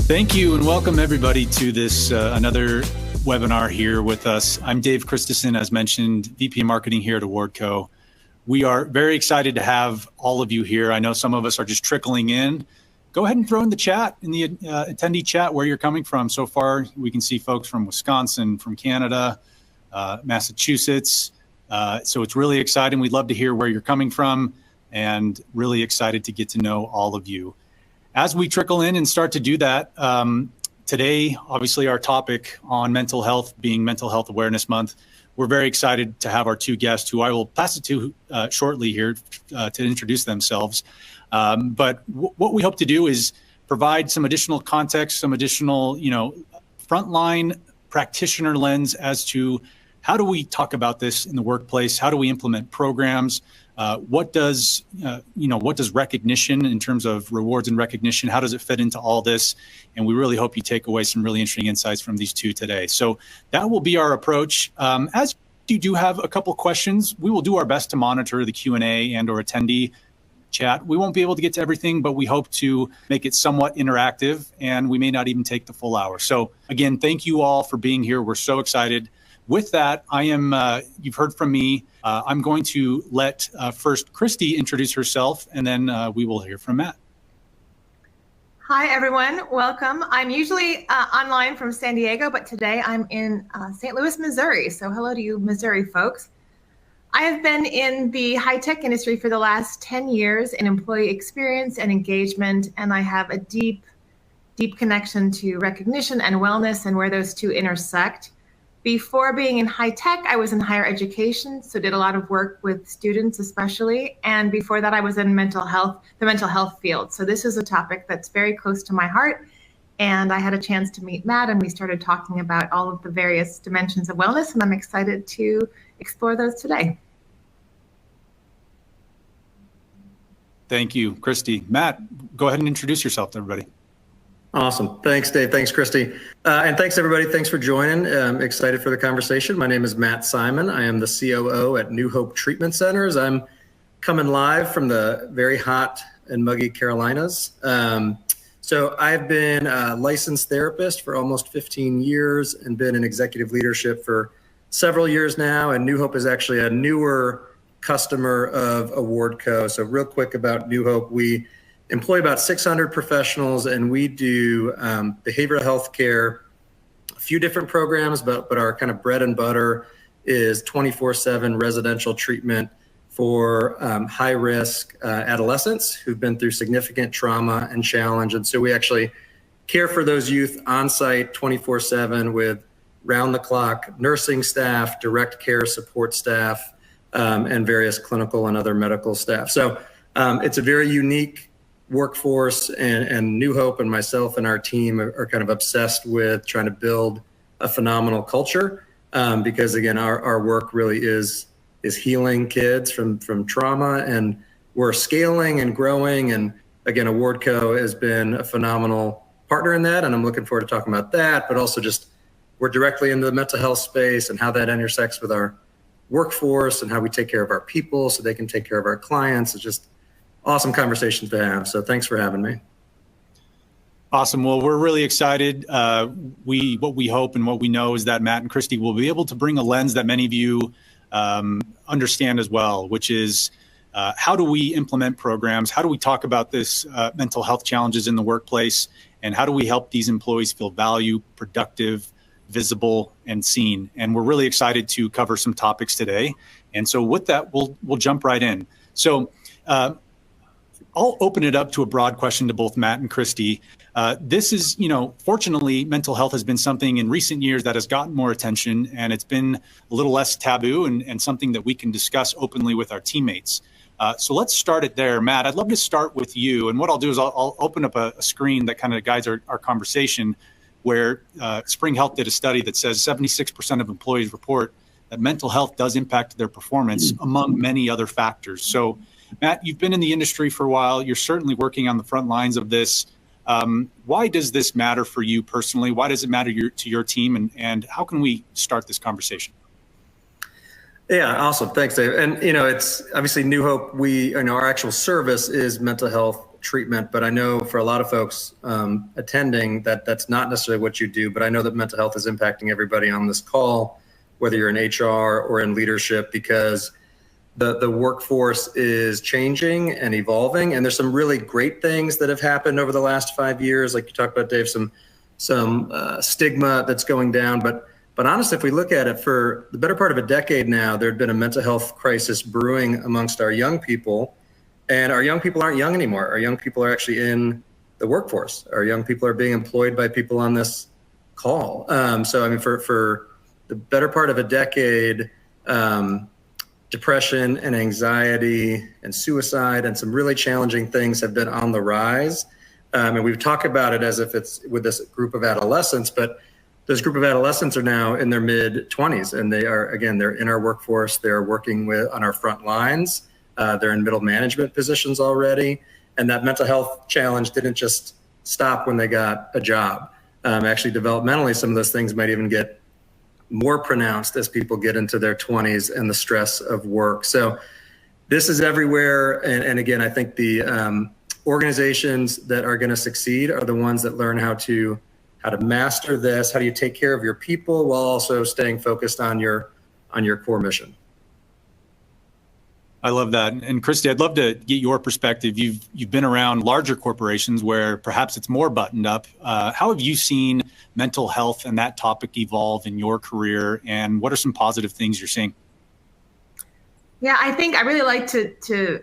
Thank you and welcome everybody to this another webinar here with us. I'm Dave Christensen, as mentioned, VP of Marketing here at AwardCo. We are very excited to have all of you here. I know some of us are just trickling in. Go ahead and throw in the chat, in the attendee chat, where you're coming from. So far, we can see folks from Wisconsin, from Canada, Massachusetts. So it's really exciting. We'd love to hear where you're coming from and really excited to get to know all of you. As we trickle in and start to do that, today, obviously our topic on mental health being Mental Health Awareness Month, we're very excited to have our two guests who I will pass it to shortly here to introduce themselves. But what we hope to do is provide some additional context, some additional, frontline practitioner lens as to how do we talk about this in the workplace? How do we implement programs? What does recognition in terms of rewards and recognition, how does it fit into all this? And we really hope you take away some really interesting insights from these two today. So that will be our approach. As you do have a couple questions, we will do our best to monitor the Q&A and or attendee chat. We won't be able to get to everything, but we hope to make it somewhat interactive, and we may not even take the full hour. So again, thank you all for being here. We're so excited. With that, you've heard from me. I'm going to let first Christy introduce herself, and then we will hear from Matt. Hi, everyone. Welcome. I'm usually online from San Diego, but today I'm in St. Louis, Missouri. So hello to you, Missouri folks. I have been in the high-tech industry for the last 10 years in employee experience and engagement, and I have a deep connection to recognition and wellness and where those two intersect. Before being in high tech, I was in higher education, so did a lot of work with students especially. And before that, I was in the mental health field. So this is a topic that's very close to my heart. And I had a chance to meet Matt, and we started talking about all of the various dimensions of wellness, and I'm excited to explore those today. Thank you, Christy. Matt, go ahead and introduce yourself to everybody. Awesome. Thanks, Dave. Thanks, Christy. And thanks, everybody. Thanks for joining. I'm excited for the conversation. My name is Matt Simon. I am the COO at New Hope Treatment Centers. I'm coming live from the very hot and muggy Carolinas. So I've been a licensed therapist for almost 15 years and been in executive leadership for several years now. And New Hope is actually a newer customer of AwardCo. So real quick about New Hope, we employ about 600 professionals, and we do behavioral health care, a few different programs, but our kind of bread and butter is 24/7 residential treatment for high-risk adolescents who've been through significant trauma and challenge. And so we actually care for those youth on-site 24/7 with round-the-clock nursing staff, direct care support staff, and various clinical and other medical staff. So it's a very unique workforce, and New Hope and myself and our team are kind of obsessed with trying to build a phenomenal culture because again, our work really is healing kids from trauma, and we're scaling and growing. And again, AwardCo has been a phenomenal partner in that, and I'm looking forward to talking about that, but also just we're directly into the mental health space and how that intersects with our workforce and how we take care of our people so they can take care of our clients. It's just awesome conversations to have. So thanks for having me. Awesome. Well, we're really excited. What we hope and what we know is that Matt and Christy will be able to bring a lens that many of you understand as well, which is how do we implement programs? How do we talk about this mental health challenges in the workplace? And how do we help these employees feel valued, productive, visible, and seen? And we're really excited to cover some topics today. And so with that, we'll jump right in. So I'll open it up to a broad question to both Matt and Christy. This is, fortunately, mental health has been something in recent years that has gotten more attention, and it's been a little less taboo and something that we can discuss openly with our teammates. So let's start it there. Matt, I'd love to start with you. And what I'll do is I'll open up a screen that kind of guides our conversation, where Spring Health did a study that says 76% of employees report that mental health does impact their performance among many other factors. So Matt, you've been in the industry for a while. You're certainly working on the front lines of this. Why does this matter for you personally? Why does it matter to your team? And how can we start this conversation? Yeah, awesome. Thanks, Dave. And, it's obviously New Hope. Our actual service is mental health treatment, but I know for a lot of folks attending that's not necessarily what you do, but I know that mental health is impacting everybody on this call, whether you're in HR or in leadership, because the workforce is changing and evolving, and there's some really great things that have happened over the last 5 years. Like you talked about, Dave, some stigma that's going down. But honestly, if we look at it, for the better part of a decade now, there had been a mental health crisis brewing amongst our young people, and our young people aren't young anymore. Our young people are actually in the workforce. Our young people are being employed by people on this call. So I mean, for the better part of a decade, depression and anxiety and suicide and some really challenging things have been on the rise. And we've talked about it as if it's with this group of adolescents, but this group of adolescents are now in their mid-20s, and they are, again, they're in our workforce. They're working on our front lines. They're in middle management positions already. And that mental health challenge didn't just stop when they got a job. Actually, developmentally, some of those things might even get more pronounced as people get into their 20s and the stress of work. So this is everywhere. And again, I think the organizations that are going to succeed are the ones that learn how to master this. How do you take care of your people while also staying focused on your core mission? I love that. And Christy, I'd love to get your perspective. You've been around larger corporations where perhaps it's more buttoned up. How have you seen mental health and that topic evolve in your career? And what are some positive things you're seeing? Yeah, I think I really like to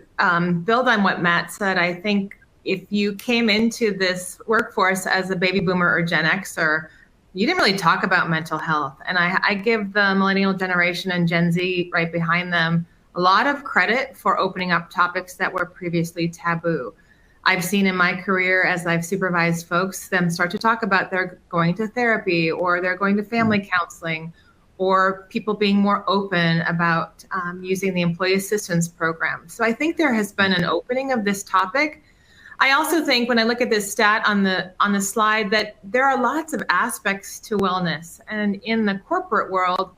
build on what Matt said. I think if you came into this workforce as a baby boomer or Gen Xer, you didn't really talk about mental health. And I give the millennial generation and Gen Z right behind them a lot of credit for opening up topics that were previously taboo. I've seen in my career, as I've supervised folks, them start to talk about they're going to therapy or they're going to family counseling, or people being more open about using the employee assistance program. So I think there has been an opening of this topic. I also think when I look at this stat on the slide that there are lots of aspects to wellness. And in the corporate world,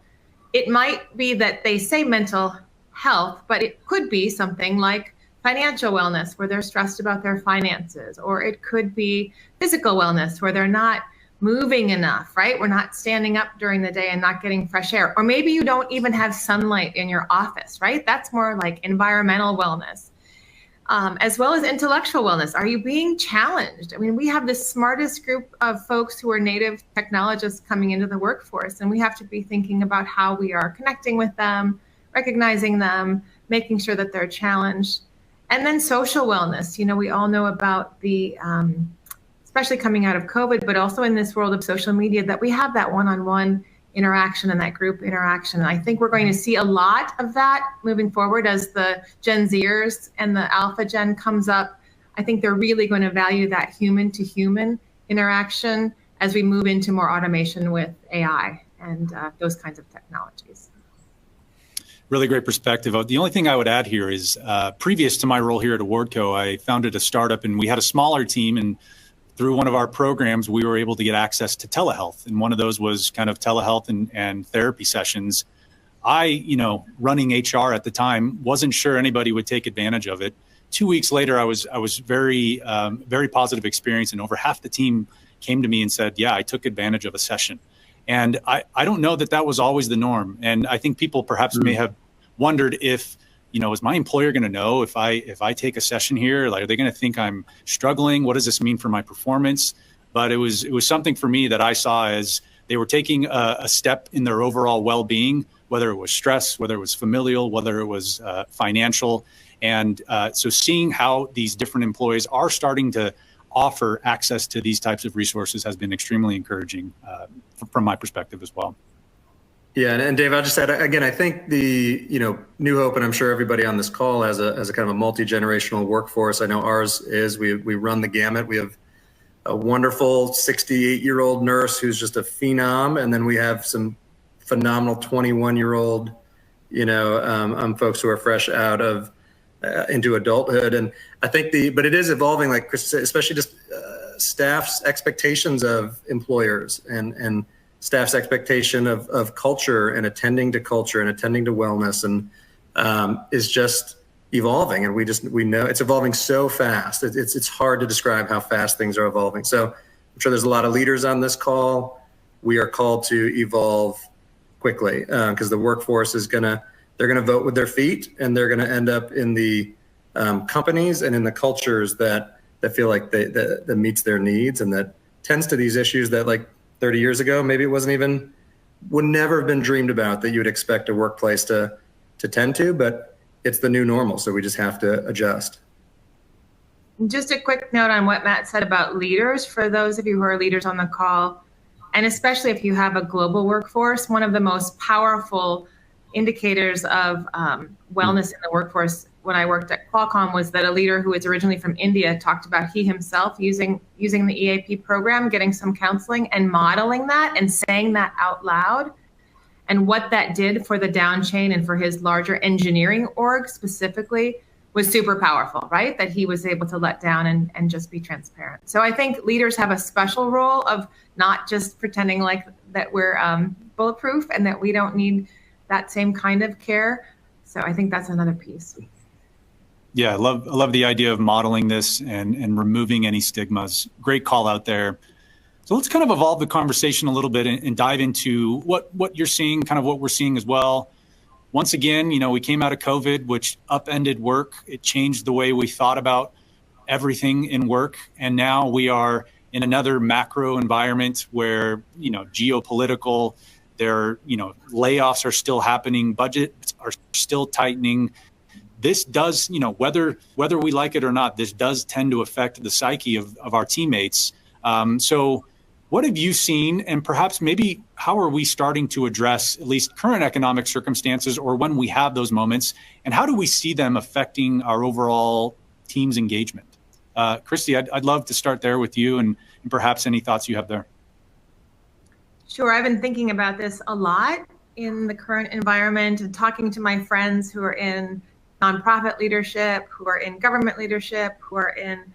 it might be that they say mental health, but it could be something like financial wellness where they're stressed about their finances, or it could be physical wellness where they're not moving enough, right? We're not standing up during the day and not getting fresh air. Or maybe you don't even have sunlight in your office, right? That's more like environmental wellness, as well as intellectual wellness. Are you being challenged? I mean, we have the smartest group of folks who are native technologists coming into the workforce, and we have to be thinking about how we are connecting with them, recognizing them, making sure that they're challenged. And then social wellness. You know, we all know about the, especially coming out of COVID, but also in this world of social media, that we have that one-on-one interaction and that group interaction. And I think we're going to see a lot of that moving forward as the Gen Zers and the Alpha Gen comes up. I think they're really going to value that human-to-human interaction as we move into more automation with AI and those kinds of technologies. Really great perspective. The only thing I would add here is previous to my role here at AwardCo, I founded a startup and we had a smaller team, and through one of our programs, we were able to get access to telehealth. And one of those was kind of telehealth and therapy sessions. I, running HR at the time, wasn't sure anybody would take advantage of it. 2 weeks later, I was very positive experience, and over half the team came to me and said, yeah, I took advantage of a session. And I don't know that was always the norm. And I think people perhaps may have wondered if, is my employer going to know if I take a session here? Like, are they going to think I'm struggling? What does this mean for my performance? But it was something for me that I saw as they were taking a step in their overall well-being, whether it was stress, whether it was familial, whether it was financial. And so seeing how these different employees are starting to offer access to these types of resources has been extremely encouraging from my perspective as well. Yeah, and Dave, I'll just add, again, I think the, New Hope, and I'm sure everybody on this call has a kind of a multi-generational workforce. I know ours is, we run the gamut. We have a wonderful 68-year-old nurse who's just a phenom. And then we have some phenomenal 21-year-old, folks who are fresh out of into adulthood. And I think but it is evolving, like Chris said, especially just staff's expectations of employers and staff's expectation of culture and attending to culture and attending to wellness, and is just evolving, and we know it's evolving so fast. It's hard to describe how fast things are evolving. So I'm sure there's a lot of leaders on this call. We are called to evolve quickly because the workforce they're gonna vote with their feet, and they're gonna end up in the companies and in the cultures that feel like that meets their needs, and that tends to these issues that like 30 years ago maybe it would never have been dreamed about that you would expect a workplace to tend to, but it's the new normal, so we just have to adjust. Just a quick note on what Matt said about leaders. For those of you who are leaders on the call, and especially if you have a global workforce, one of the most powerful indicators of wellness in the workforce when I worked at Qualcomm was that a leader who was originally from India talked about he himself using the EAP program, getting some counseling and modeling that and saying that out loud, and what that did for the down chain and for his larger engineering org specifically was super powerful, right? That he was able to let down and just be transparent. So I think leaders have a special role of not just pretending like that we're bulletproof and that we don't need that same kind of care. So I think that's another piece. Yeah, I love the idea of modeling this and removing any stigmas. Great call out there. So let's kind of evolve the conversation a little bit and dive into what you're seeing, kind of what we're seeing as well. Once again, we came out of COVID, which upended work. It changed the way we thought about everything in work. And now we are in another macro environment where, geopolitical, layoffs are still happening, budgets are still tightening. This does, whether we like it or not, this does tend to affect the psyche of our teammates. So what have you seen, and perhaps maybe how are we starting to address at least current economic circumstances, or when we have those moments, and how do we see them affecting our overall team's engagement? Christy, I'd love to start there with you, and perhaps any thoughts you have there. Sure, I've been thinking about this a lot in the current environment and talking to my friends who are in nonprofit leadership, who are in government leadership, who are in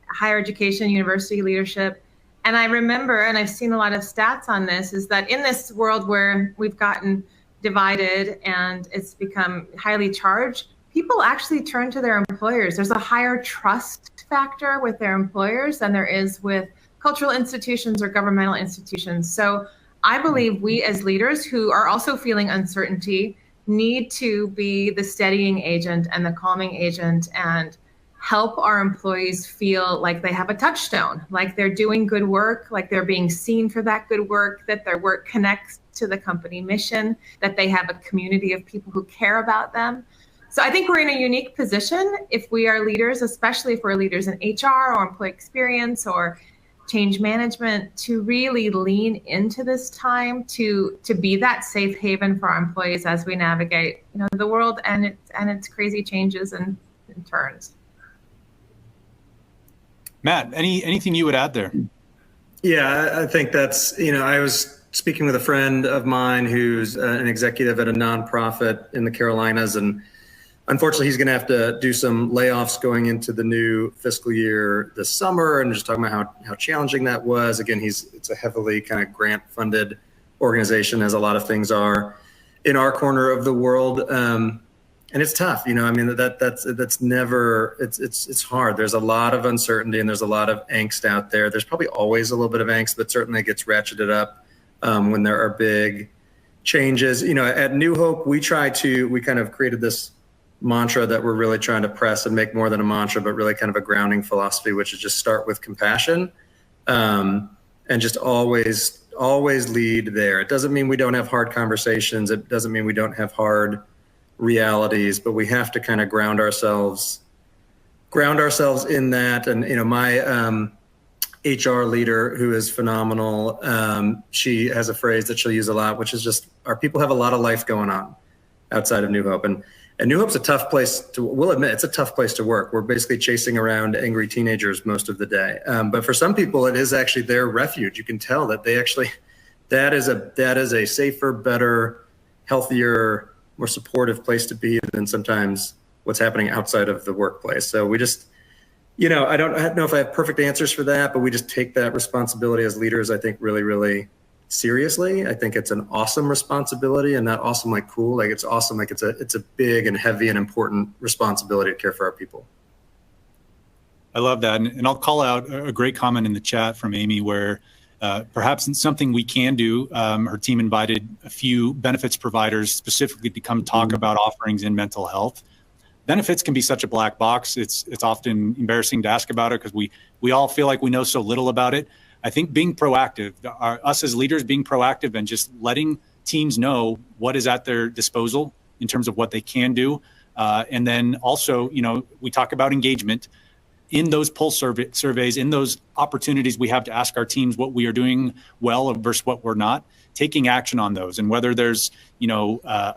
higher education, university leadership. And I remember, and I've seen a lot of stats on this, is that in this world where we've gotten divided and it's become highly charged, people actually turn to their employers. There's a higher trust factor with their employers than there is with cultural institutions or governmental institutions. So I believe we as leaders who are also feeling uncertainty need to be the steadying agent and the calming agent and help our employees feel like they have a touchstone, like they're doing good work, like they're being seen for that good work, that their work connects to the company mission, that they have a community of people who care about them. So I think we're in a unique position if we are leaders, especially if we're leaders in HR or employee experience or change management, to really lean into this time to be that safe haven for our employees as we navigate the world and its crazy changes and turns. Matt, anything you would add there? Yeah, I think that's, I was speaking with a friend of mine who's an executive at a nonprofit in the Carolinas, and unfortunately he's going to have to do some layoffs going into the new fiscal year this summer, and just talking about how challenging that was. Again, it's a heavily kind of grant funded organization, as a lot of things are in our corner of the world. And it's tough, that's never, it's hard. There's a lot of uncertainty and there's a lot of angst out there. There's probably always a little bit of angst, but certainly it gets ratcheted up when there are big changes. At New Hope, we kind of created this mantra that we're really trying to press and make more than a mantra, but really kind of a grounding philosophy, which is just start with compassion and just always lead there. It doesn't mean we don't have hard conversations. It doesn't mean we don't have hard realities, but we have to kind of ground ourselves in that. And my HR leader, who is phenomenal, she has a phrase that she'll use a lot, which is just, our people have a lot of life going on outside of New Hope, and New Hope's a tough place to, we'll admit, it's a tough place to work. We're basically chasing around angry teenagers most of the day, but for some people it is actually their refuge. You can tell that that is a safer, better, healthier, more supportive place to be than sometimes what's happening outside of the workplace. So we just, I don't know if I have perfect answers for that, but we just take that responsibility as leaders, I think, really, really seriously. I think it's an awesome responsibility, and not awesome like cool. Like it's awesome. Like it's a big and heavy and important responsibility to care for our people. I love that. And I'll call out a great comment in the chat from Amy where perhaps it's something we can do. Her team invited a few benefits providers specifically to come talk about offerings in mental health. Benefits can be such a black box. It's often embarrassing to ask about it because we all feel like we know so little about it. I think being proactive, us as leaders being proactive and just letting teams know what is at their disposal in terms of what they can do. And then also, we talk about engagement. In those pulse surveys, in those opportunities we have to ask our teams what we are doing well versus what we're not, taking action on those. And whether there's,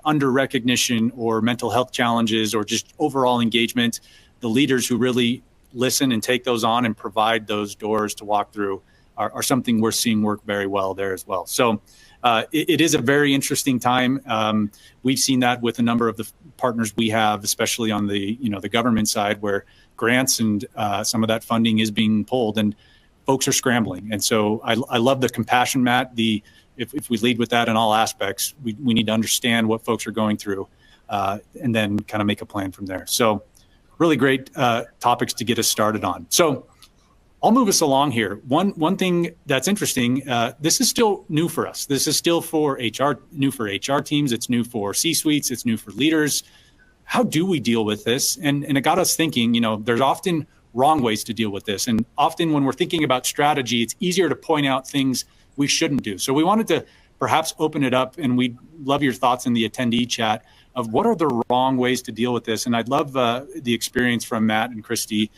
under recognition or mental health challenges or just overall engagement, the leaders who really listen and take those on and provide those doors to walk through are something we're seeing work very well there as well. So it is a very interesting time. We've seen that with a number of the partners we have, especially on the, the government side where grants and some of that funding is being pulled and folks are scrambling. And so I love the compassion, Matt. If we lead with that in all aspects, we need to understand what folks are going through and then kind of make a plan from there. So really great topics to get us started on. So I'll move us along here. One thing that's interesting, this is still new for us. This is still for new for HR teams. It's new for C-suites. It's new for leaders. How do we deal with this? And it got us thinking, there's often wrong ways to deal with this. And often when we're thinking about strategy, it's easier to point out things we shouldn't do. So we wanted to perhaps open it up, and we'd love your thoughts in the attendee chat of what are the wrong ways to deal with this. And I'd love the experience from Matt and Christy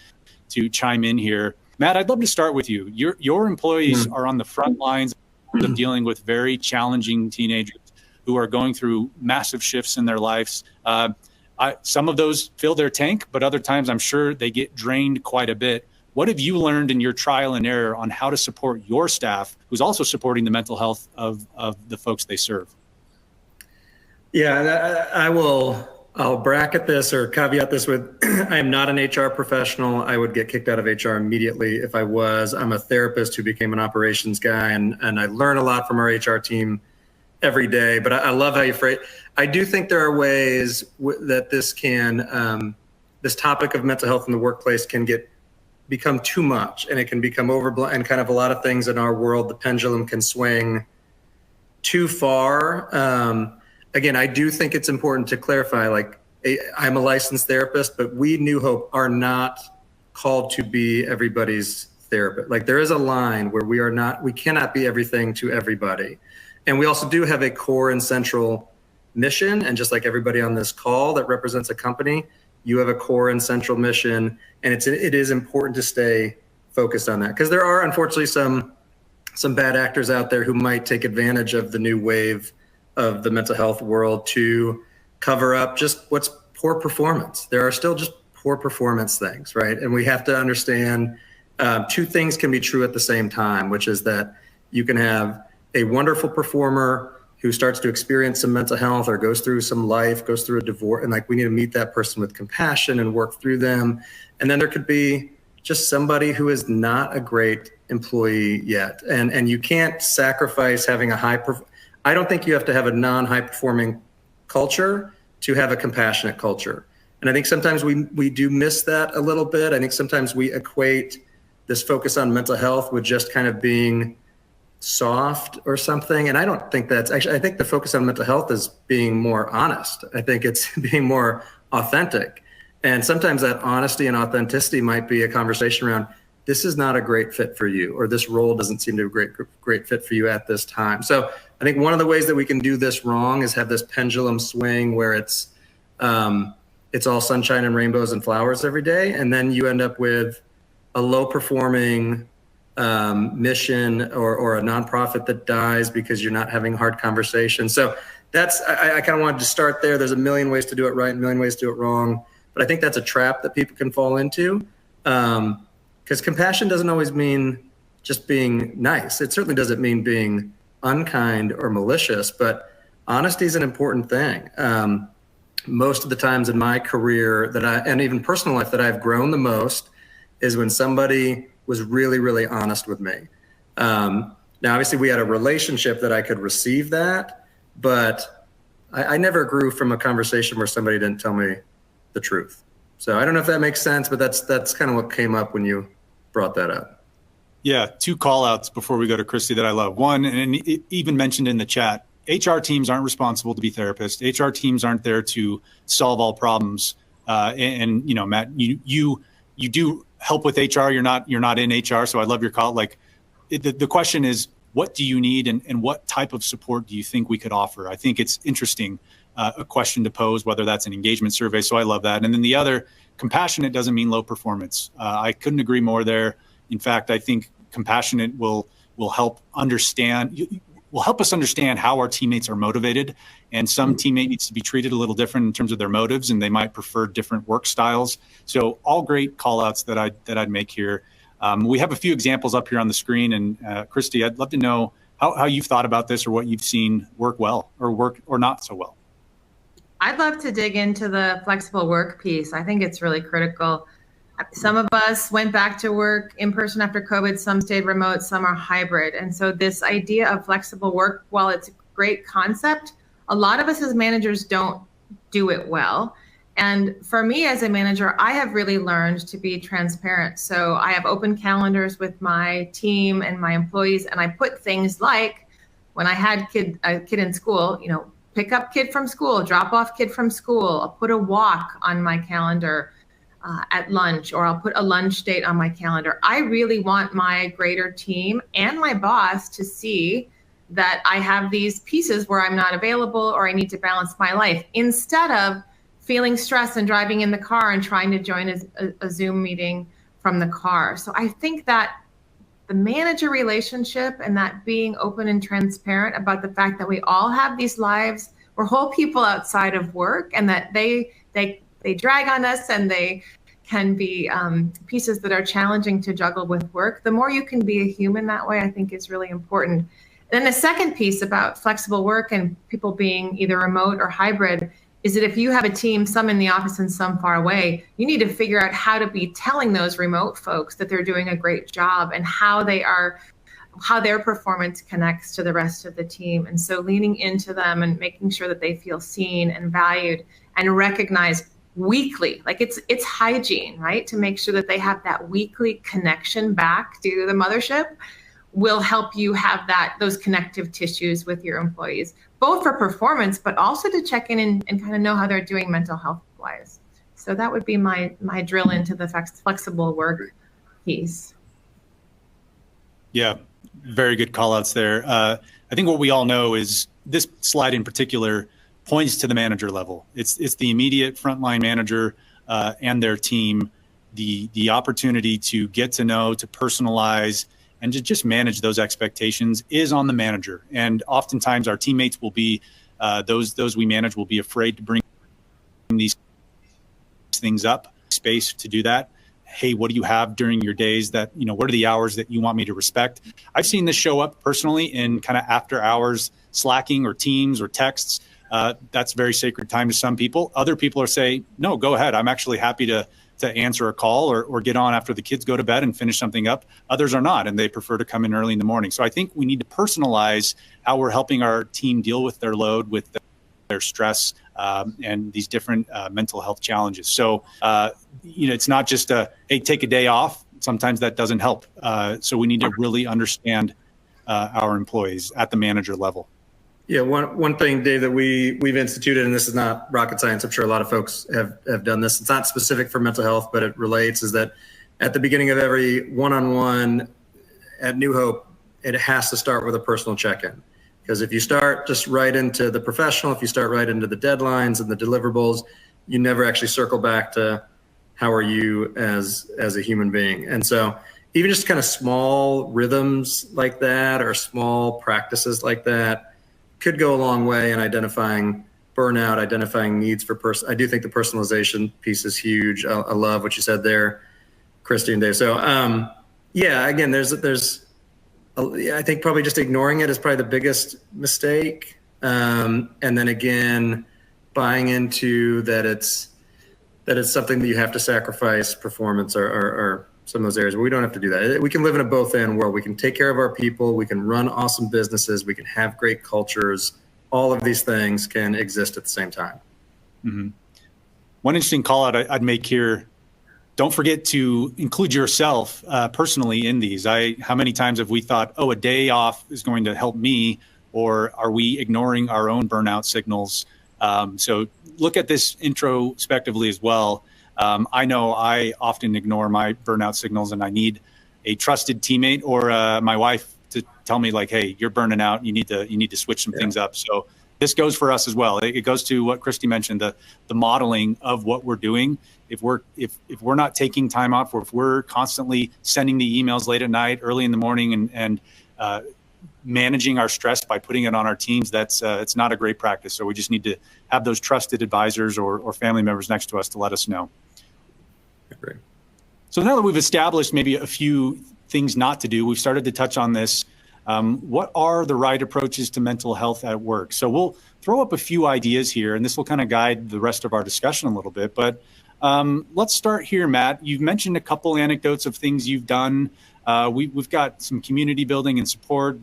to chime in here. Matt, I'd love to start with you. Your employees are on the front lines of dealing with very challenging teenagers who are going through massive shifts in their lives. Some of those fill their tank, but other times I'm sure they get drained quite a bit. What have you learned in your trial and error on how to support your staff, who's also supporting the mental health of the folks they serve? Yeah, I'll bracket this or caveat this with, I am not an HR professional. I would get kicked out of HR immediately if I was. I'm a therapist who became an operations guy, and I learn a lot from our HR team every day. But I love how you phrase. I do think there are ways that this topic of mental health in the workplace can become too much, and it can become overblown, and kind of a lot of things in our world, the pendulum can swing too far. Again, I do think it's important to clarify, I'm a licensed therapist, but we, New Hope, are not called to be everybody's therapist. There is a line where we cannot be everything to everybody. And we also do have a core and central mission. And just like everybody on this call that represents a company, you have a core and central mission. And it is important to stay focused on that, because there are unfortunately some bad actors out there who might take advantage of the new wave of the mental health world to cover up just what's poor performance. There are still just poor performance things, right? And we have to understand two things can be true at the same time, which is that you can have a wonderful performer who starts to experience some mental health or goes through some life, goes through a divorce, and we need to meet that person with compassion and work through them. And then there could be just somebody who is not a great employee yet. And you can't sacrifice having I don't think you have to have a non-high performing culture to have a compassionate culture. And I think sometimes we do miss that a little bit. I think sometimes we equate this focus on mental health with just kind of being soft or something. And I don't think that's actually, I think the focus on mental health is being more honest. I think it's being more authentic. And sometimes that honesty and authenticity might be a conversation around, this is not a great fit for you, or this role doesn't seem to be a great fit for you at this time. So I think one of the ways that we can do this wrong is have this pendulum swing where it's all sunshine and rainbows and flowers every day. And then you end up with a low performing mission or a nonprofit that dies because you're not having hard conversations. So I kind of wanted to start there. There's a million ways to do it right, a million ways to do it wrong. But I think that's a trap that people can fall into. Because compassion doesn't always mean just being nice. It certainly doesn't mean being unkind or malicious, but honesty is an important thing. Most of the times in my career and even personal life that I've grown the most is when somebody was really, really honest with me. Now Now, obviously, we had a relationship that I could receive that, but I never grew from a conversation where somebody didn't tell me the truth. So I don't know if that makes sense, but that's kind of what came up when you brought that up. Yeah, two call outs before we go to Christy that I love. One, and it even mentioned in the chat, HR teams aren't responsible to be therapists. HR teams aren't there to solve all problems. And you know, Matt, you do help with HR. You're not in HR, so I love your call. Like, the question is, what do you need, and what type of support do you think we could offer? I think it's interesting, a question to pose, whether that's an engagement survey. So I love that. And then the other, compassionate doesn't mean low performance. I couldn't agree more there. In fact, I think compassionate will help us understand how our teammates are motivated. And some teammate needs to be treated a little different in terms of their motives, and they might prefer different work styles. So all great call outs that I'd make here. We have a few examples up here on the screen, and Christy, I'd love to know how you've thought about this, or what you've seen work well or work or not so well. I'd love to dig into the flexible work piece. I think it's really critical. Some of us went back to work in person after COVID, some stayed remote, some are hybrid. And so this idea of flexible work, while it's a great concept, a lot of us as managers don't do it well. And for me as a manager, I have really learned to be transparent. So I have open calendars with my team and my employees, and I put things like, when I had a kid in school, you know, pick up kid from school, drop off kid from school. I'll put a walk on my calendar at lunch, or I'll put a lunch date on my calendar. I really want my greater team and my boss to see that I have these pieces where I'm not available, or I need to balance my life, instead of feeling stressed and driving in the car and trying to join a Zoom meeting from the car. So I think that the manager relationship, and that being open and transparent about the fact that we all have these lives, we're whole people outside of work, and that they drag on us, and they can be pieces that are challenging to juggle with work. The more you can be a human that way, I think is really important. And then the second piece about flexible work and people being either remote or hybrid is that if you have a team, some in the office and some far away, you need to figure out how to be telling those remote folks that they're doing a great job, and how their performance connects to the rest of the team. And so leaning into them and making sure that they feel seen and valued and recognized weekly, like it's hygiene, right? To make sure that they have that weekly connection back to the mothership will help you have those connective tissues with your employees, both for performance, but also to check in and kind of know how they're doing mental health wise. So that would be my drill into the flexible work piece. Yeah, very good call outs there. I think what we all know is this slide in particular points to the manager level. It's the immediate frontline manager and their team, the opportunity to get to know, to personalize, and to just manage those expectations is on the manager. And oftentimes our teammates will be, those we manage will be afraid to bring these things up, space to do that. Hey, what do you have during your days that, you know, what are the hours that you want me to respect? I've seen this show up personally in kind of after hours slacking or Teams or texts. That's very sacred time to some people. Other people are saying, no, go ahead. I'm actually happy to answer a call or get on after the kids go to bed and finish something up. Others are not, and they prefer to come in early in the morning. So I think we need to personalize how we're helping our team deal with their load, with their stress, and these different mental health challenges. So, you know, it's not just hey, take a day off. Sometimes that doesn't help. So we need to really understand our employees at the manager level. Yeah, one thing, Dave, that we've instituted, and this is not rocket science, I'm sure a lot of folks have done this. It's not specific for mental health, but it relates, is that at the beginning of every one-on-one at New Hope, it has to start with a personal check-in. Because if you start just right into the professional, if you start right into the deadlines and the deliverables, you never actually circle back to how are you as a human being. And so even just kind of small rhythms like that, or small practices like that, could go a long way in identifying burnout, identifying needs for I do think the personalization piece is huge. I love what you said there, Christy and Dave. So yeah, again, I think probably just ignoring it is probably the biggest mistake. And then again, buying into that it's something that you have to sacrifice performance or those areas where we don't have to do that. We can live in a both and world. We can take care of our people. We can run awesome businesses. We can have great cultures. All of these things can exist at the same time. Mm-hmm. One interesting call out I'd make here, don't forget to include yourself personally in these. How many times have we thought, oh, a day off is going to help me, or are we ignoring our own burnout signals? So look at this introspectively as well. I know I often ignore my burnout signals, and I need a trusted teammate or my wife to tell me, like, hey, you're burning out. You need to switch some things up. So this goes for us as well. It goes to what Christy mentioned, the modeling of what we're doing. If we're not taking time off, or if we're constantly sending the emails late at night, early in the morning, and managing our stress by putting it on our teams, that's it's not a great practice. So we just need to have those trusted advisors or family members next to us to let us know. Great. So now that we've established maybe a few things not to do, we've started to touch on this. What are the right approaches to mental health at work? So we'll throw up a few ideas here, and this will kind of guide the rest of our discussion a little bit. But let's start here, Matt. You've mentioned a couple anecdotes of things you've done. We've got some community building and support.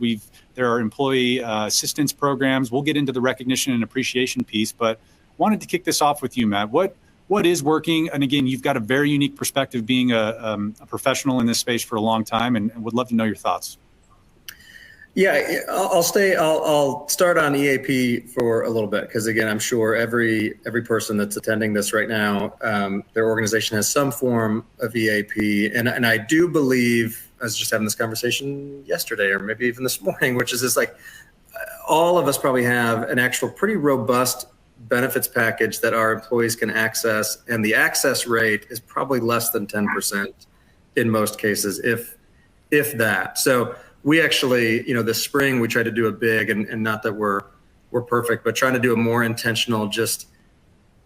There are employee assistance programs. We'll get into the recognition and appreciation piece, but wanted to kick this off with you, Matt. What is working? And again, you've got a very unique perspective being a professional in this space for a long time, and would love to know your thoughts. Yeah, I'll start on EAP for a little bit, because again, I'm sure every person that's attending this right now, their organization has some form of EAP, and I do believe, I was just having this conversation yesterday, or maybe even this morning, which is just like, all of us probably have an actual pretty robust benefits package that our employees can access, and the access rate is probably less than 10% in most cases, if that. So we actually, this spring, we tried to do a big, and not that we're perfect, but trying to do a more intentional, just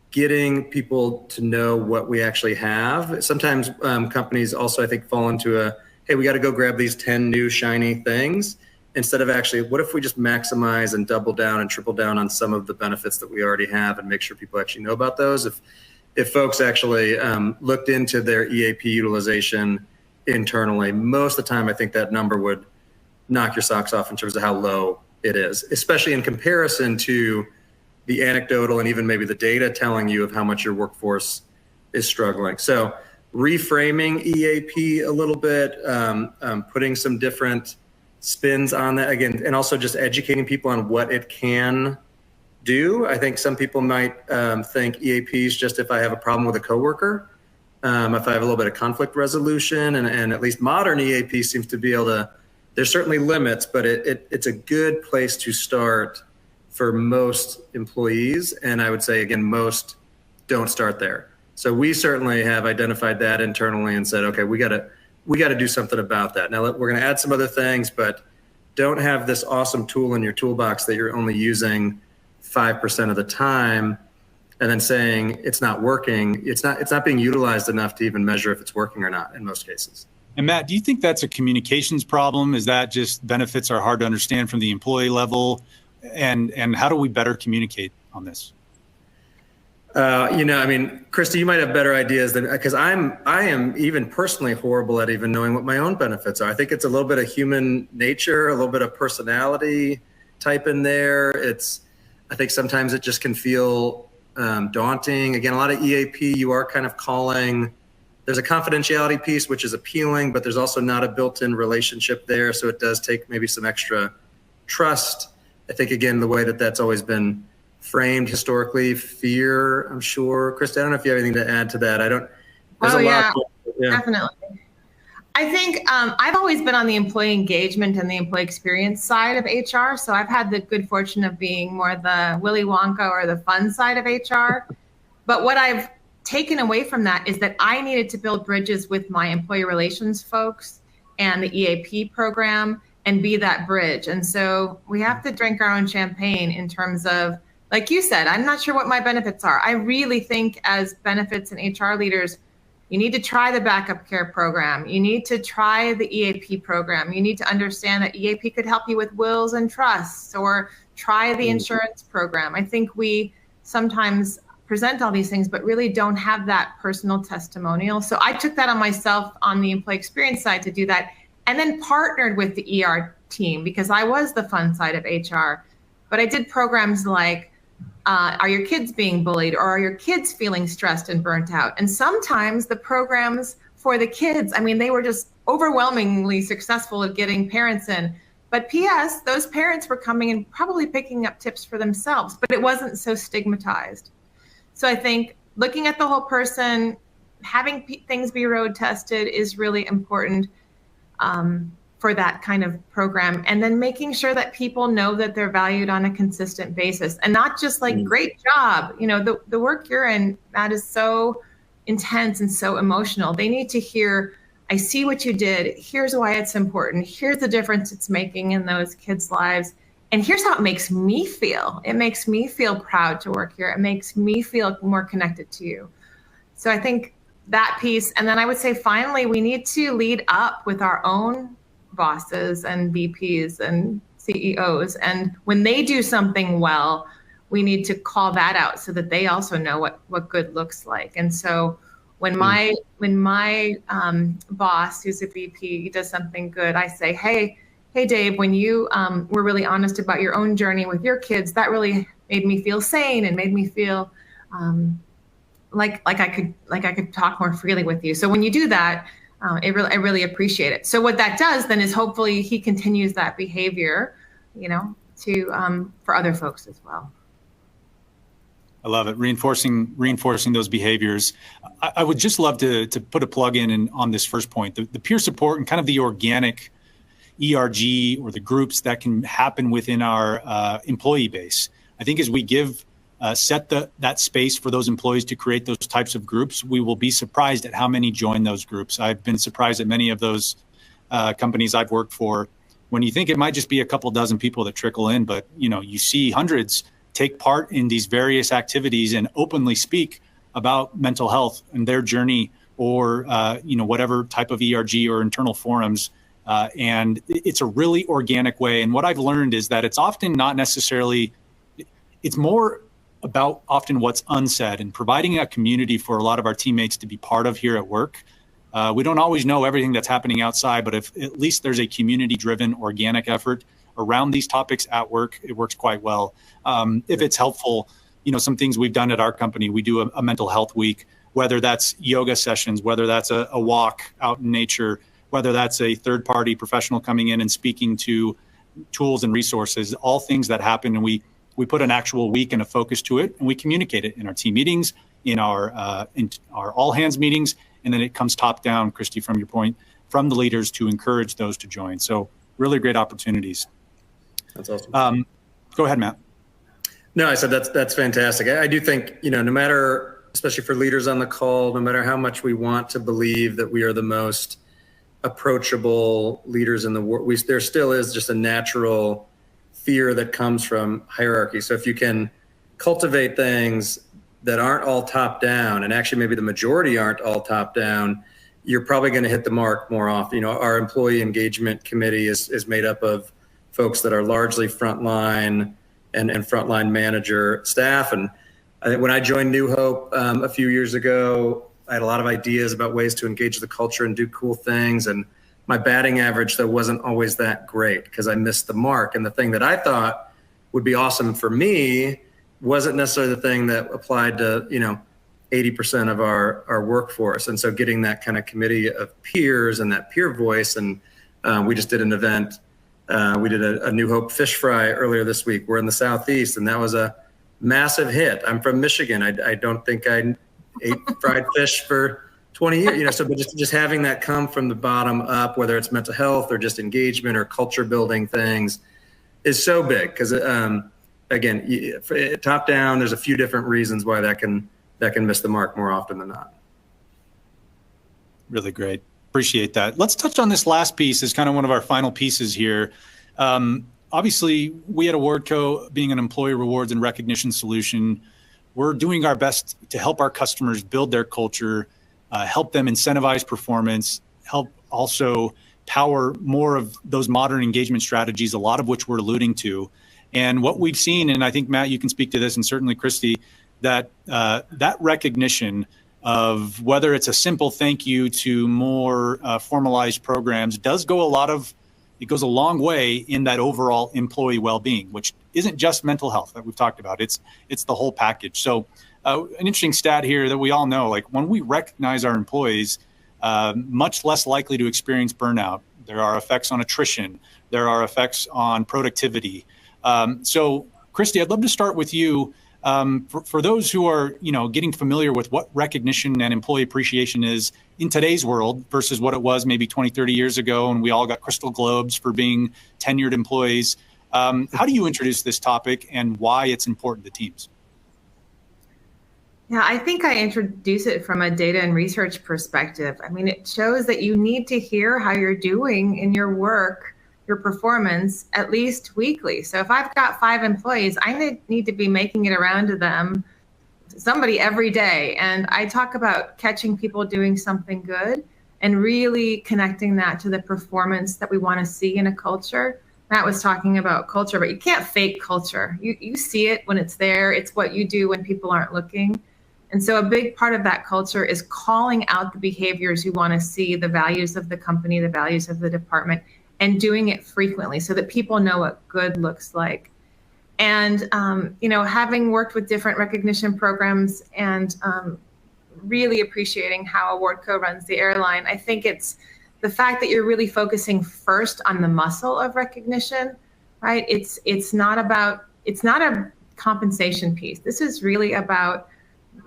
getting people to know what we actually have. Sometimes companies also, I think, fall into hey, we got to go grab these 10 new shiny things, instead of actually, what if we just maximize and double down and triple down on some of the benefits that we already have, and make sure people actually know about those. If folks actually looked into their EAP utilization internally, most of the time, I think that number would knock your socks off in terms of how low it is, especially in comparison to the anecdotal and even maybe the data telling you of how much your workforce is struggling. So reframing EAP a little bit, putting some different spins on that again, and also just educating people on what it can do. I think some people might think EAP is just if I have a problem with a coworker, if I have a little bit of conflict resolution, and at least modern EAP seems to be able to, there's certainly limits, but it's a good place to start for most employees. And I would say, again, most don't start there. So we certainly have identified that internally and said, okay, we got to do something about that. Now we're going to add some other things, but don't have this awesome tool in your toolbox that you're only using 5% of the time, and then saying it's not working. It's not being utilized enough to even measure if it's working or not in most cases. And Matt, do you think that's a communications problem? Is that just benefits are hard to understand from the employee level? And how do we better communicate on this? Christy, you might have better ideas because I am even personally horrible at even knowing what my own benefits are. I think it's a little bit of human nature, a little bit of personality type in there. I think sometimes it just can feel daunting. Again, a lot of EAP, you are kind of calling. There's a confidentiality piece, which is appealing, but there's also not a built-in relationship there. So it does take maybe some extra trust. I think, again, the way that's always been framed historically, fear, I'm sure. Krista, I don't know if you have anything to add to that. Definitely. I think I've always been on the employee engagement and the employee experience side of HR. So I've had the good fortune of being more the Willy Wonka or the fun side of HR. But what I've taken away from that is that I needed to build bridges with my employee relations folks and the EAP program and be that bridge. And so we have to drink our own champagne in terms of, like you said, I'm not sure what my benefits are. I really think as benefits and HR leaders, you need to try the backup care program. You need to try the EAP program. You need to understand that EAP could help you with wills and trusts, or try the insurance program. I think we sometimes present all these things, but really don't have that personal testimonial. So I took that on myself on the employee experience side to do that, and then partnered with the ER team because I was the fun side of HR. But I did programs like, are your kids being bullied, or are your kids feeling stressed and burnt out? And sometimes the programs for the kids, I mean, they were just overwhelmingly successful at getting parents in. But P.S., those parents were coming and probably picking up tips for themselves, but it wasn't so stigmatized. So I think looking at the whole person, having things be road tested is really important for that kind of program. And then making sure that people know that they're valued on a consistent basis and not just like, great job. You know, the work you're in, that is so intense and so emotional. They need to hear, I see what you did. Here's why it's important. Here's the difference it's making in those kids' lives. And here's how it makes me feel. It makes me feel proud to work here. It makes me feel more connected to you. So I think that piece. And then I would say, finally, we need to lead up with our own bosses and VPs and CEOs. And when they do something well, we need to call that out so that they also know what good looks like. And so when my boss, who's a VP, does something good, I say, hey Dave, when you were really honest about your own journey with your kids, that really made me feel sane and made me feel like I could talk more freely with you. So when you do that, I really appreciate it. So what that does then is hopefully he continues that behavior, you know, to for other folks as well. I love it. Reinforcing those behaviors. I would just love to put a plug in on this first point, the peer support and kind of the organic ERG or the groups that can happen within our employee base. I think as we set that space for those employees to create those types of groups, we will be surprised at how many join those groups. I've been surprised at many of those companies I've worked for. When you think it might just be a couple dozen people that trickle in, but you see hundreds take part in these various activities and openly speak about mental health and their journey, or whatever type of ERG or internal forums. And it's a really organic way. And what I've learned is that it's often not necessarily, it's more about often what's unsaid and providing a community for a lot of our teammates to be part of here at work. We don't always know everything that's happening outside, but if at least there's a community-driven organic effort around these topics at work, it works quite well. If it's helpful, some things we've done at our company, we do a mental health week, whether that's yoga sessions, whether that's a walk out in nature, whether that's a third-party professional coming in and speaking to tools and resources, all things that happen. And we put an actual week and a focus to it, and we communicate it in our team meetings, in our all hands meetings, and then it comes top down, Christy, from your point, from the leaders to encourage those to join. So really great opportunities. That's awesome. Go ahead, Matt. No, I said that's fantastic. I do think, no matter, especially for leaders on the call, no matter how much we want to believe that we are the most approachable leaders in the world, there still is just a natural fear that comes from hierarchy. So if you can cultivate things that aren't all top down, and actually maybe the majority aren't all top down, you're probably going to hit the mark more often. Our employee engagement committee is made up of folks that are largely frontline and frontline manager staff. And I think when I joined New Hope a few years ago, I had a lot of ideas about ways to engage the culture and do cool things. And my batting average, though, wasn't always that great because I missed the mark. And the thing that I thought would be awesome for me wasn't necessarily the thing that applied to, 80% of our workforce. And so getting that kind of committee of peers and that peer voice. And we just did an event. We did a New Hope fish fry earlier this week. We're in the Southeast, and that was a massive hit. I'm from Michigan. I don't think I ate fried fish for 20 years, so but just having that come from the bottom up, whether it's mental health or just engagement or culture building things, is so big. Because again, top down, there's a few different reasons why that can miss the mark more often than not. Really great. Appreciate that. Let's touch on this last piece as kind of one of our final pieces here. Obviously, we at AwardCo, being an employee rewards and recognition solution, we're doing our best to help our customers build their culture, help them incentivize performance, help also power more of those modern engagement strategies, a lot of which we're alluding to. And what we've seen, and I think, Matt, you can speak to this, and certainly Christy, that that recognition of whether it's a simple thank you to more formalized programs does go it goes a long way in that overall employee well-being, which isn't just mental health that we've talked about. It's the whole package. So an interesting stat here that we all know, like when we recognize our employees, much less likely to experience burnout. There are effects on attrition. There are effects on productivity. So Christy, I'd love to start with you. For those who are, getting familiar with what recognition and employee appreciation is in today's world versus what it was maybe 20, 30 years ago, and we all got crystal globes for being tenured employees. How do you introduce this topic and why it's important to teams? Yeah, I think I introduce it from a data and research perspective. I mean, it shows that you need to hear how you're doing in your work, your performance, at least weekly. So if I've got 5 employees, I need to be making it around to them, somebody every day. And I talk about catching people doing something good and really connecting that to the performance that we want to see in a culture. Matt was talking about culture, but you can't fake culture. You see it when it's there. It's what you do when people aren't looking. And so a big part of that culture is calling out the behaviors you want to see, the values of the company, the values of the department, and doing it frequently so that people know what good looks like. And, having worked with different recognition programs and really appreciating how AwardCo runs the airline, I think it's the fact that you're really focusing first on the muscle of recognition, right? It's not a compensation piece. This is really about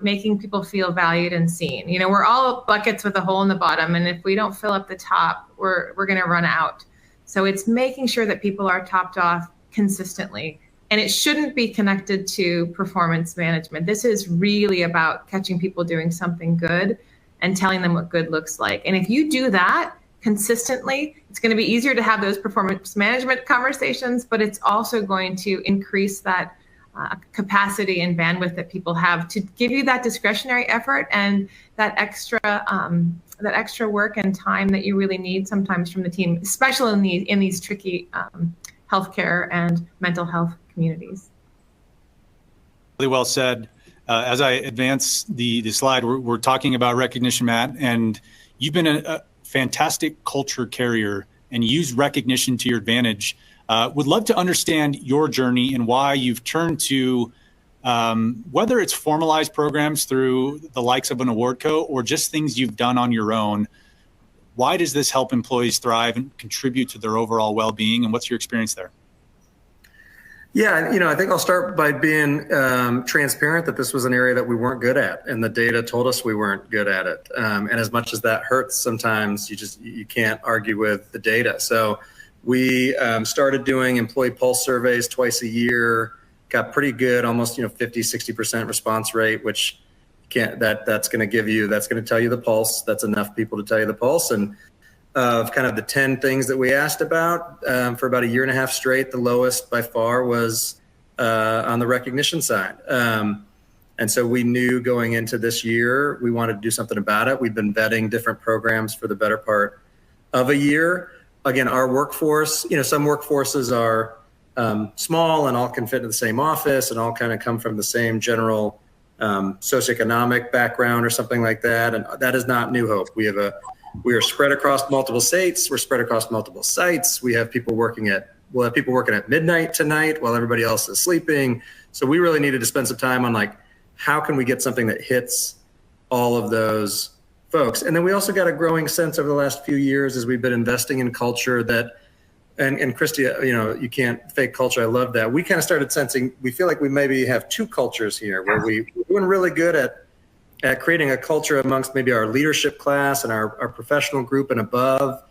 making people feel valued and seen. We're all buckets with a hole in the bottom, and if we don't fill up the top, we're going to run out. So it's making sure that people are topped off consistently, and it shouldn't be connected to performance management. This is really about catching people doing something good and telling them what good looks like. And if you do that consistently, it's going to be easier to have those performance management conversations, but it's also going to increase that capacity and bandwidth that people have to give you that discretionary effort and that extra work and time that you really need sometimes from the team, especially in these tricky healthcare and mental health communities. Really well said. As I advance the slide, we're talking about recognition, Matt, and you've been a fantastic culture carrier and used recognition to your advantage. Would love to understand your journey and why you've turned to, whether it's formalized programs through the likes of an AwardCo or just things you've done on your own. Why does this help employees thrive and contribute to their overall well-being, and what's your experience there? Yeah, I think I'll start by being transparent that this was an area that we weren't good at, and the data told us we weren't good at it. And as much as that hurts, sometimes you can't argue with the data. So we started doing employee pulse surveys twice a year, got pretty good, almost 50-60% response rate, which that's going to tell you the pulse. That's enough people to tell you the pulse. And of kind of the 10 things that we asked about for about a year and a half straight, the lowest by far was on the recognition side. And so we knew going into this year, we wanted to do something about it. We've been vetting different programs for the better part of a year. Again, our workforce, some workforces are small and all can fit in the same office and all kind of come from the same general socioeconomic background or something like that. And that is not New Hope. We are spread across multiple states. We're spread across multiple sites. We'll have people working at midnight tonight while everybody else is sleeping. So we really needed to spend some time on how can we get something that hits all of those folks. And then we also got a growing sense over the last few years as we've been investing in culture that, and Christy, you can't fake culture. I love that. We kind of started sensing, we feel like we maybe have two cultures here where we're doing really good at creating a culture amongst maybe our leadership class and our professional group and above.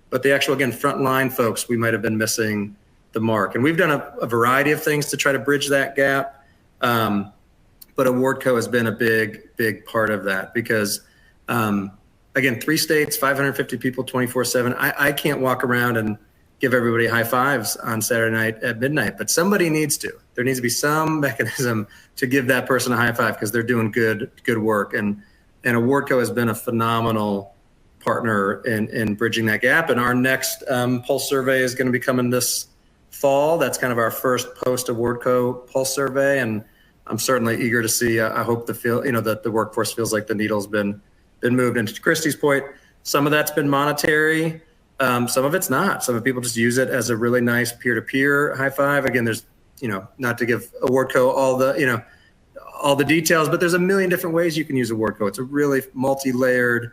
But the actual, again, frontline folks, we might have been missing the mark. And we've done a variety of things to try to bridge that gap. But AwardCo has been a big, big part of that because, again, 3 states, 550 people, 24/7. I can't walk around and give everybody high fives on Saturday night at midnight, but somebody needs to. There needs to be some mechanism to give that person a high five because they're doing good work. And AwardCo has been a phenomenal partner in bridging that gap. And our next pulse survey is going to be coming this fall. That's kind of our first post AwardCo pulse survey. And I'm certainly eager to see. I hope that the workforce feels like the needle's been moved. And to Christy's point, some of that's been monetary. Some of it's not. Some of people just use it as a really nice peer-to-peer high five. Again, there's, not to give AwardCo all the details, but there's a million different ways you can use AwardCo. It's a really multi-layered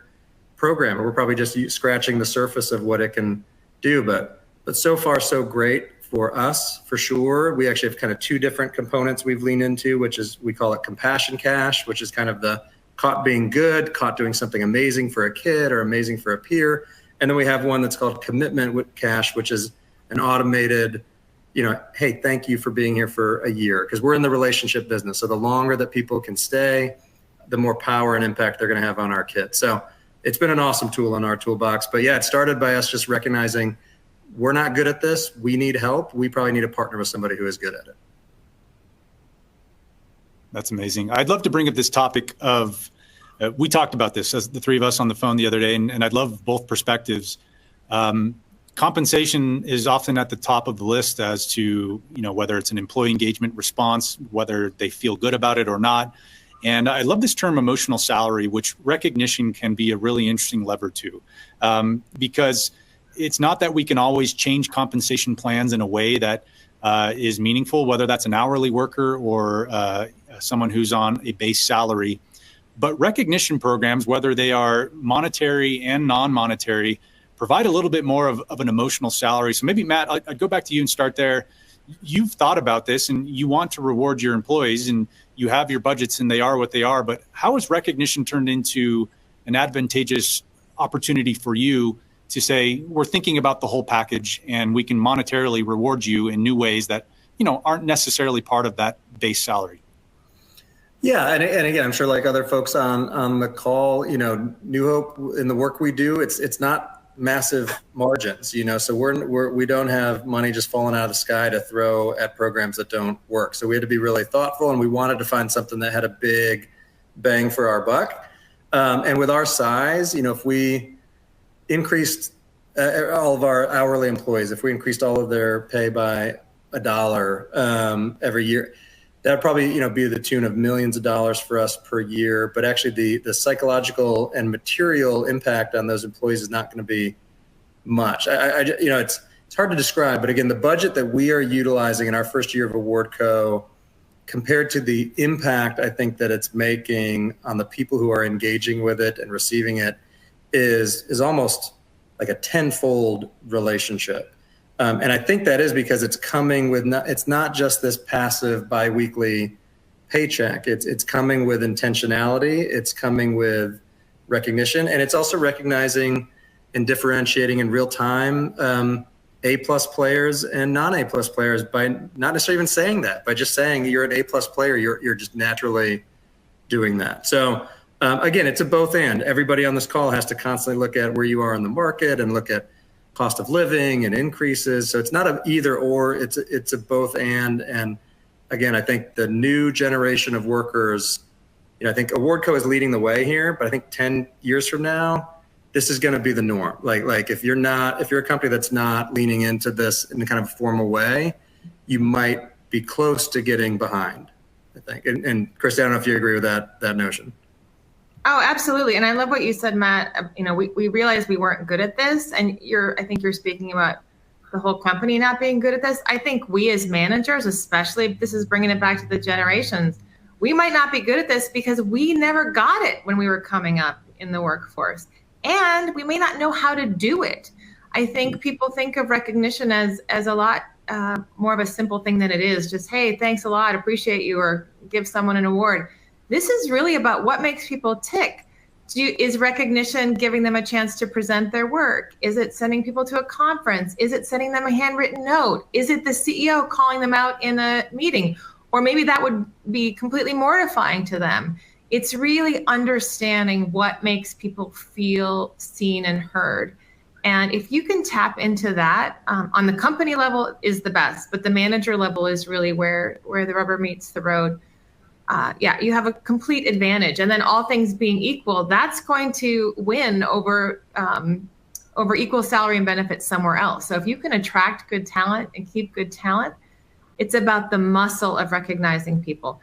program. We're probably just scratching the surface of what it can do, but so far so great for us, for sure. We actually have kind of two different components we've leaned into, which is, we call it Compassion Cash, which is kind of the caught being good, caught doing something amazing for a kid or amazing for a peer. And then we have one that's called Commitment Cash, which is an automated, hey, thank you for being here for a year, because we're in the relationship business. So the longer that people can stay, the more power and impact they're going to have on our kids. So it's been an awesome tool in our toolbox. But yeah, it started by us just recognizing we're not good at this. We need help. We probably need to partner with somebody who is good at it. That's amazing. I'd love to bring up this topic of, we talked about this as the three of us on the phone the other day, and I'd love both perspectives. Compensation is often at the top of the list as to, whether it's an employee engagement response, whether they feel good about it or not. And I love this term emotional salary, which recognition can be a really interesting lever to, because it's not that we can always change compensation plans in a way that is meaningful, whether that's an hourly worker or someone who's on a base salary. But recognition programs, whether they are monetary and non-monetary, provide a little bit more of an emotional salary. So maybe, Matt, I'd go back to you and start there. You've thought about this and you want to reward your employees and you have your budgets and they are what they are. But how has recognition turned into an advantageous opportunity for you to say, we're thinking about the whole package and we can monetarily reward you in new ways that, aren't necessarily part of that base salary? Yeah, and again, I'm sure like other folks on the call, New Hope in the work we do, it's not massive margins, so we don't have money just falling out of the sky to throw at programs that don't work. So we had to be really thoughtful, and we wanted to find something that had a big bang for our buck. And with our size, if we increased all of our hourly employees, if we increased all of their pay by $1 every year, that would probably be to the tune of millions of dollars for us per year. But actually the psychological and material impact on those employees is not going to be much. It's hard to describe, but again, the budget that we are utilizing in our first year of AwardCo compared to the impact I think that it's making on the people who are engaging with it and receiving it is almost like a tenfold relationship. And I think that is because it's coming with, it's not just this passive biweekly paycheck. It's coming with intentionality. It's coming with recognition. And it's also recognizing and differentiating in real time A+ players and non-A+ players by not necessarily even saying that, by just saying you're an A+ player, you're just naturally doing that. So again, it's a both and. Everybody on this call has to constantly look at where you are in the market and look at cost of living and increases. So it's not an either or, it's a both and. And again, I think the new generation of workers, I think AwardCo is leading the way here, but I think 10 years from now, this is going to be the norm. Like if you're a company that's not leaning into this in a kind of formal way, you might be close to getting behind, I think. And Christy, I don't know if you agree with that notion. Oh, absolutely. And I love what you said, Matt. We realized we weren't good at this. And I think you're speaking about the whole company not being good at this. I think we as managers, especially, this is bringing it back to the generations, we might not be good at this because we never got it when we were coming up in the workforce. And we may not know how to do it. I think people think of recognition as a lot more of a simple thing than it is. Just, hey, thanks a lot, appreciate you, or give someone an award. This is really about what makes people tick. Is recognition giving them a chance to present their work? Is it sending people to a conference? Is it sending them a handwritten note? Is it the CEO calling them out in a meeting? Or maybe that would be completely mortifying to them. It's really understanding what makes people feel seen and heard. And if you can tap into that, on the company level is the best, but the manager level is really where the rubber meets the road. You have a complete advantage. And then all things being equal, that's going to win over equal salary and benefits somewhere else. So if you can attract good talent and keep good talent, it's about the muscle of recognizing people.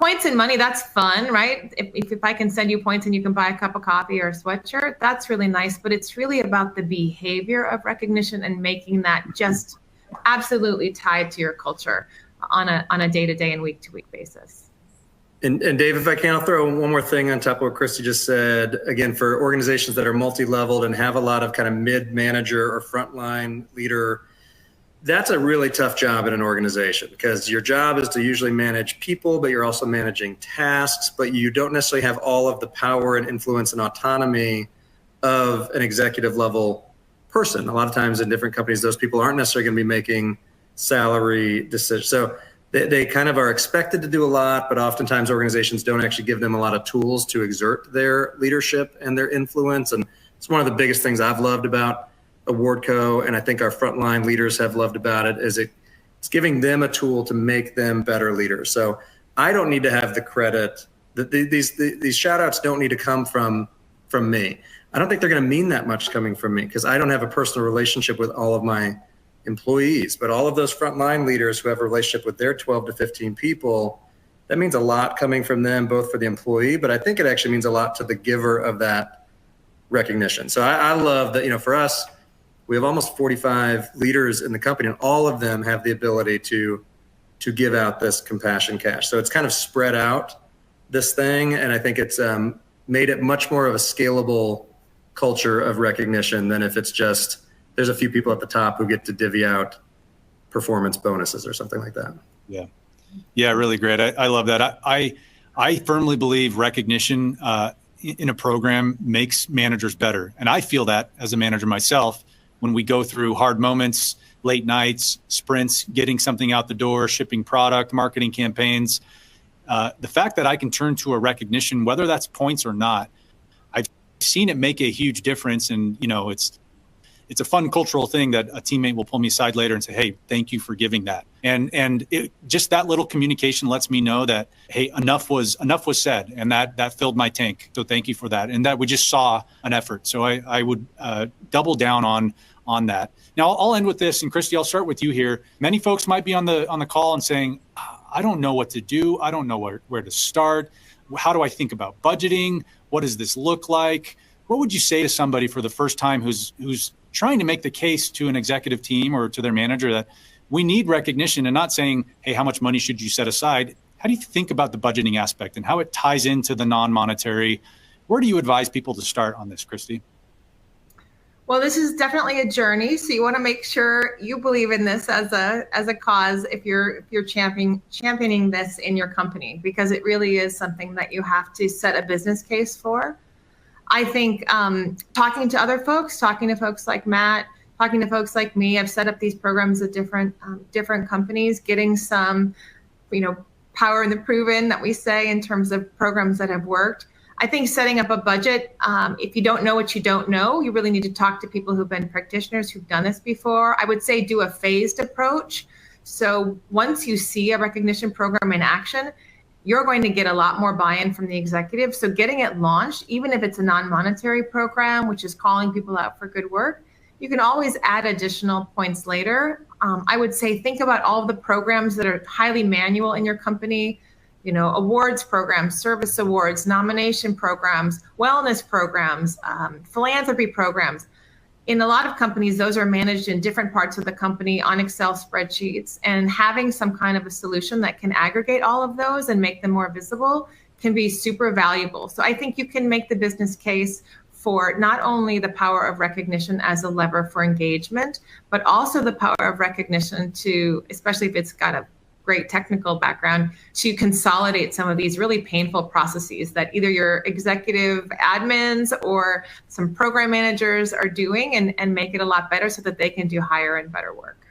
points and money, that's fun, right? If I can send you points and you can buy a cup of coffee or a sweatshirt, that's really nice. But it's really about the behavior of recognition and making that just absolutely tied to your culture on a day-to-day and week-to-week basis. And Dave, if I can, I'll throw one more thing on top of what Christy just said. Again, for organizations that are multi-leveled and have a lot of kind of mid-manager or frontline leader, that's a really tough job in an organization, because your job is to usually manage people, but you're also managing tasks, but you don't necessarily have all of the power and influence and autonomy of an executive level person. A lot of times in different companies, those people aren't necessarily going to be making salary decisions. So they kind of are expected to do a lot, but oftentimes organizations don't actually give them a lot of tools to exert their leadership and their influence. And it's one of the biggest things I've loved about AwardCo, and I think our frontline leaders have loved about it, is it's giving them a tool to make them better leaders. So I don't need to have the credit. These shout outs don't need to come from me. I don't think they're going to mean that much coming from me, because I don't have a personal relationship with all of my employees. But all of those frontline leaders who have a relationship with their 12 to 15 people, that means a lot coming from them, both for the employee, but I think it actually means a lot to the giver of that recognition. So I love that, for us, we have almost 45 leaders in the company, and all of them have the ability to give out this compassion cash. So it's kind of spread out this thing, and I think it's made it much more of a scalable culture of recognition than if it's just there's a few people at the top who get to divvy out performance bonuses or something like that. Yeah, really great. I love that. I firmly believe recognition in a program makes managers better, and I feel that as a manager myself. When we go through hard moments, late nights, sprints, getting something out the door, shipping product, marketing campaigns, the fact that I can turn to a recognition, whether that's points or not, I've seen it make a huge difference. And, it's a fun cultural thing that a teammate will pull me aside later and say, hey, thank you for giving that. And just that little communication lets me know that, hey, enough was said, and that filled my tank. So thank you for that. And that we just saw an effort. So I would double down on that. Now I'll end with this, and Christy, I'll start with you here. Many folks might be on the call and saying, I don't know what to do. I don't know where to start. How do I think about budgeting? What does this look like? What would you say to somebody for the first time who's trying to make the case to an executive team or to their manager that we need recognition, and not saying, hey, how much money should you set aside? How do you think about the budgeting aspect and how it ties into the non-monetary? Where do you advise people to start on this, Christy? Well, this is definitely a journey, so you want to make sure you believe in this as a cause if you're championing this in your company, because it really is something that you have to set a business case for. I think talking to other folks, talking to folks like Matt, talking to folks like me, I've set up these programs at different companies, getting some, power in the proven that we say in terms of programs that have worked. I think setting up a budget, if you don't know what you don't know, you really need to talk to people who've been practitioners who've done this before. I would say do a phased approach. So once you see a recognition program in action, you're going to get a lot more buy-in from the executive. So getting it launched, even if it's a non-monetary program, which is calling people out for good work, you can always add additional points later. I would say think about all of the programs that are highly manual in your company, awards programs, service awards, nomination programs, wellness programs, philanthropy programs. In a lot of companies, those are managed in different parts of the company on Excel spreadsheets, and having some kind of a solution that can aggregate all of those and make them more visible can be super valuable. So I think you can make the business case for not only the power of recognition as a lever for engagement, but also the power of recognition to, especially if it's got a great technical background, to consolidate some of these really painful processes that either your executive admins or some program managers are doing, and make it a lot better so that they can do higher and better work.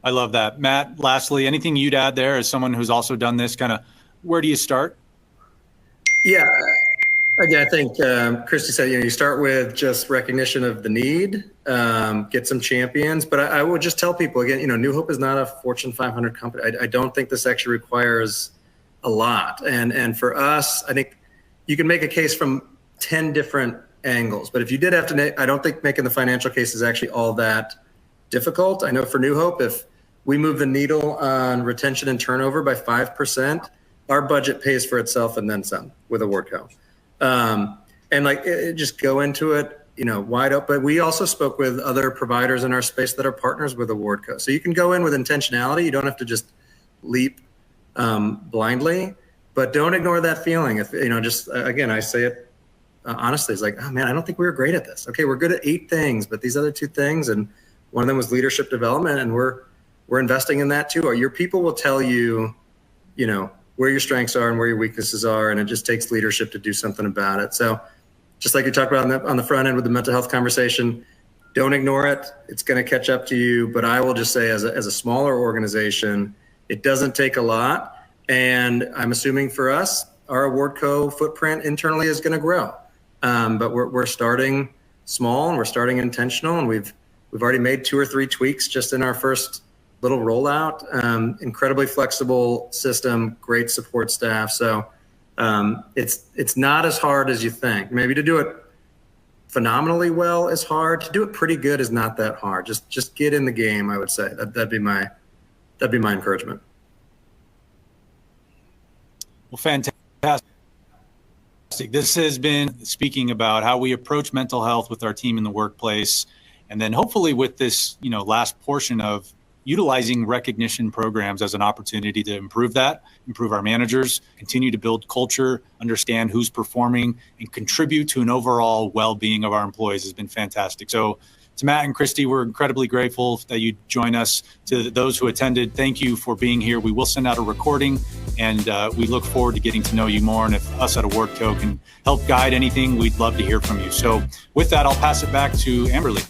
I love that. Matt, lastly, anything you'd add there as someone who's also done this, kind of where do you start? Yeah. Again, I think Christy said, you start with just recognition of the need, get some champions. But I would just tell people again, New Hope is not a Fortune 500 company. I don't think this actually requires a lot. And for us, I think you can make a case from 10 different angles. But if you did have to, I don't think making the financial case is actually all that difficult. I know for New Hope, if we move the needle on retention and turnover by 5%, our budget pays for itself and then some with AwardCo. And like just go into it, wide open. But we also spoke with other providers in our space that are partners with AwardCo. So you can go in with intentionality. You don't have to just leap blindly, but don't ignore that feeling. If just again, I say it honestly, it's like, oh man, I don't think we were great at this. Okay, we're good at 8 things, but these other 2 things, and one of them was leadership development, and we're investing in that too. Or your people will tell you, where your strengths are and where your weaknesses are, and it just takes leadership to do something about it. So just like you talked about on the front end with the mental health conversation, don't ignore it. It's going to catch up to you. But I will just say as a smaller organization, it doesn't take a lot. And I'm assuming for us, our AwardCo footprint internally is going to grow. But we're starting small and we're starting intentional. And we've already made 2 or 3 tweaks just in our first little rollout. Incredibly flexible system, great support staff. So it's not as hard as you think. Maybe to do it phenomenally well is hard. To do it pretty good is not that hard. Just get in the game, I would say. That'd be my encouragement. Well, fantastic. This has been speaking about how we approach mental health with our team in the workplace, and then hopefully with this, last portion of utilizing recognition programs as an opportunity to improve our managers, continue to build culture, understand who's performing, and contribute to an overall well-being of our employees has been fantastic. So to Matt and Christy, we're incredibly grateful that you join us. To those who attended, thank you for being here. We will send out a recording, and we look forward to getting to know you more. And if us at AwardCo can help guide anything, we'd love to hear from you. So with that, I'll pass it back to Amberly.